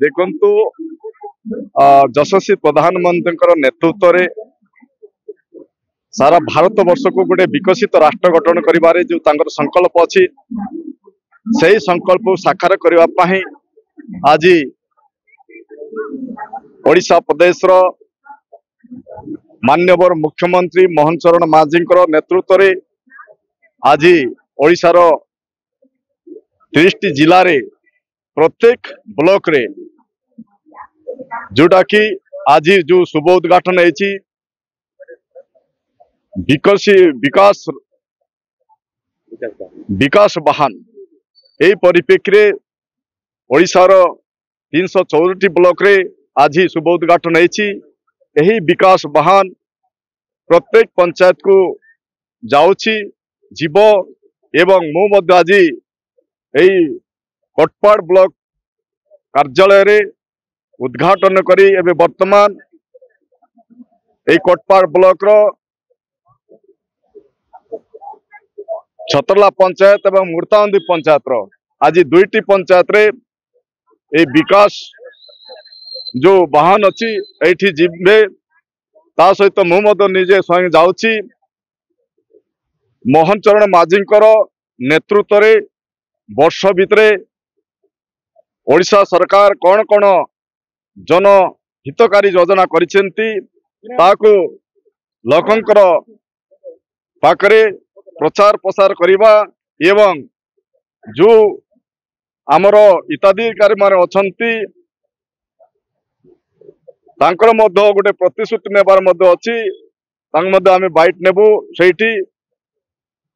देखंतु यशस्वी प्रधानमंत्री नेतृत्व में सारा भारत वर्ष को गोटे विकसित राष्ट्र गठन करिबारे जो तांकर संकल्प अछि सही संकल्प को साकार करने आज ओडिशा प्रदेश रो मान्यवर मुख्यमंत्री मोहन चरण माझी नेतृत्व में आज ओडिशा रो 30 जिला रे प्रत्येक ब्लॉक रे जोटा कि आज जो शुभ उद्घाटन है विकास विकास वाहन यही परिप्रेक्षी ओडिशा रो 364 ब्लॉक रे आज शुभ उद्घाटन है विकास वाहन प्रत्येक पंचायत को जाउची जीव एवं मु मध्य आज यही कोटपाड़ ब्लॉक कार्यालय रे उद्घाटन करी एबे वर्तमान यही कोटपाड़ ब्लॉक रो छतरला पंचायत एवं मूर्तावंदी पंचायत रो आज दुईटी पंचायत रे ए विकास जो वाहन अच्छी एठी जीवे ता सहित मु मध्य निजे स्वयं जाउची मोहन चरण माझी नेतृत्व रे वर्ष भितर ओडिशा सरकार कौन कौन जन हितकारी योजना करिसेंती ताकू लोकंकर पाखरे प्रचार प्रसार करिबा एवं जो आमर हिताधिकारी माने अछंती तांकर मध्य गोटे प्रतिश्रुति नेबार मध्य अछि तांग मध्य आमे बाइट नेबु सेठी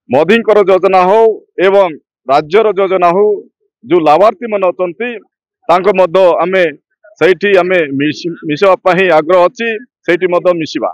मोदींकर योजना हो एवं राज्यर योजना हो जो लाभार्थी मन अछंती तांको मध्य आमे सेठी आमे मिसवा पाही आग्रह अछि सेठी मध्य मिसिबा।